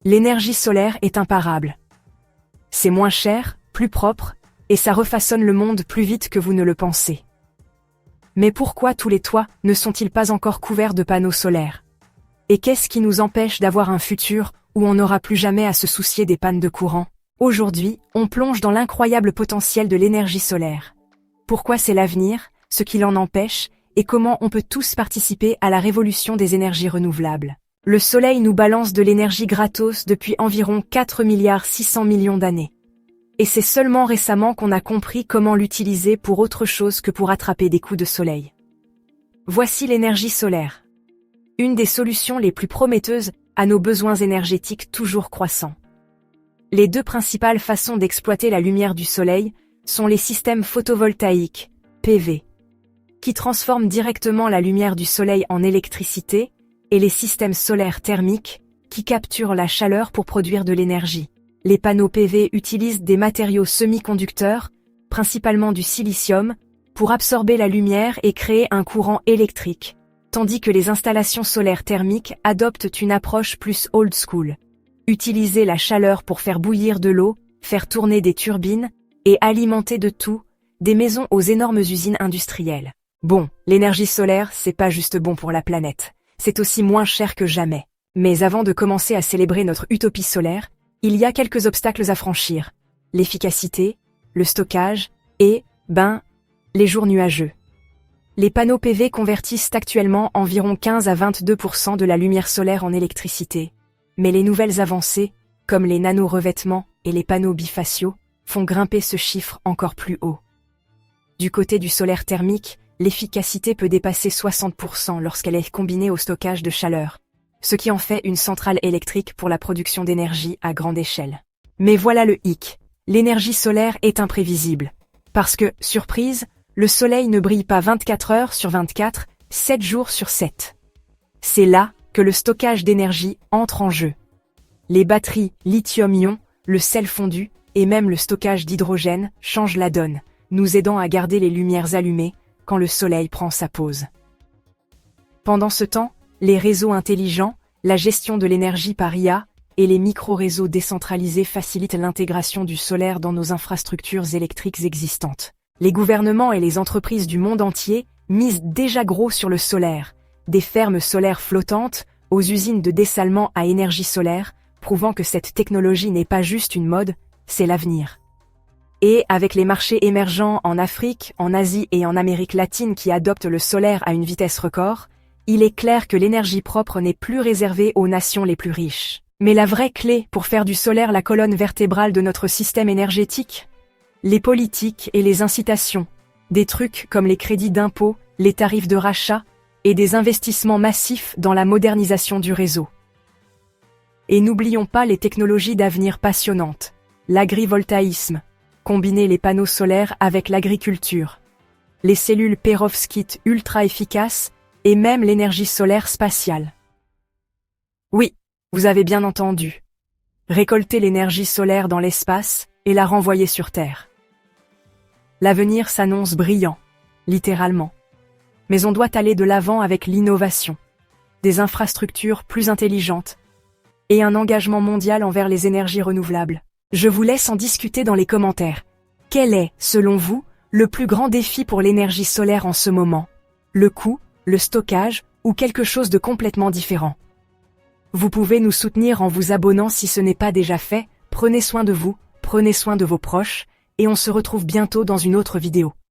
L'énergie solaire est imparable. C'est moins cher, plus propre, et ça refaçonne le monde plus vite que vous ne le pensez. Mais pourquoi tous les toits ne sont-ils pas encore couverts de panneaux solaires? Et qu'est-ce qui nous empêche d'avoir un futur où on n'aura plus jamais à se soucier des pannes de courant? Aujourd'hui, on plonge dans l'incroyable potentiel de l'énergie solaire. Pourquoi c'est l'avenir, ce qui l'en empêche, et comment on peut tous participer à la révolution des énergies renouvelables? Le Soleil nous balance de l'énergie gratos depuis environ 4,6 milliards d'années. Et c'est seulement récemment qu'on a compris comment l'utiliser pour autre chose que pour attraper des coups de soleil. Voici l'énergie solaire. Une des solutions les plus prometteuses à nos besoins énergétiques toujours croissants. Les deux principales façons d'exploiter la lumière du soleil sont les systèmes photovoltaïques, PV, qui transforment directement la lumière du soleil en électricité, et les systèmes solaires thermiques, qui capturent la chaleur pour produire de l'énergie. Les panneaux PV utilisent des matériaux semi-conducteurs, principalement du silicium, pour absorber la lumière et créer un courant électrique, tandis que les installations solaires thermiques adoptent une approche plus old school. Utiliser la chaleur pour faire bouillir de l'eau, faire tourner des turbines, et alimenter de tout, des maisons aux énormes usines industrielles. Bon, l'énergie solaire, c'est pas juste bon pour la planète, c'est aussi moins cher que jamais. Mais avant de commencer à célébrer notre utopie solaire, il y a quelques obstacles à franchir. L'efficacité, le stockage et, les jours nuageux. Les panneaux PV convertissent actuellement environ 15 à 22% de la lumière solaire en électricité. Mais les nouvelles avancées, comme les nano-revêtements et les panneaux bifaciaux, font grimper ce chiffre encore plus haut. Du côté du solaire thermique, l'efficacité peut dépasser 60% lorsqu'elle est combinée au stockage de chaleur, ce qui en fait une centrale électrique pour la production d'énergie à grande échelle. Mais voilà le hic, l'énergie solaire est imprévisible. Parce que, surprise, le soleil ne brille pas 24 heures sur 24, 7 jours sur 7. C'est là que le stockage d'énergie entre en jeu. Les batteries lithium-ion, le sel fondu et même le stockage d'hydrogène changent la donne, nous aidant à garder les lumières allumées quand le soleil prend sa pause. Pendant ce temps, les réseaux intelligents, la gestion de l'énergie par IA et les micro-réseaux décentralisés facilitent l'intégration du solaire dans nos infrastructures électriques existantes. Les gouvernements et les entreprises du monde entier misent déjà gros sur le solaire, des fermes solaires flottantes aux usines de dessalement à énergie solaire, prouvant que cette technologie n'est pas juste une mode, c'est l'avenir. Et avec les marchés émergents en Afrique, en Asie et en Amérique latine qui adoptent le solaire à une vitesse record, il est clair que l'énergie propre n'est plus réservée aux nations les plus riches. Mais la vraie clé pour faire du solaire la colonne vertébrale de notre système énergétique? Les politiques et les incitations, des trucs comme les crédits d'impôt, les tarifs de rachat, et des investissements massifs dans la modernisation du réseau. Et n'oublions pas les technologies d'avenir passionnantes, l'agrivoltaïsme, combiner les panneaux solaires avec l'agriculture, les cellules perovskites ultra efficaces et même l'énergie solaire spatiale. Oui, vous avez bien entendu. Récolter l'énergie solaire dans l'espace et la renvoyer sur Terre. L'avenir s'annonce brillant, littéralement. Mais on doit aller de l'avant avec l'innovation, des infrastructures plus intelligentes et un engagement mondial envers les énergies renouvelables. Je vous laisse en discuter dans les commentaires. Quel est, selon vous, le plus grand défi pour l'énergie solaire en ce moment? Le coût, le stockage ou quelque chose de complètement différent? Vous pouvez nous soutenir en vous abonnant si ce n'est pas déjà fait. Prenez soin de vous, prenez soin de vos proches, et on se retrouve bientôt dans une autre vidéo.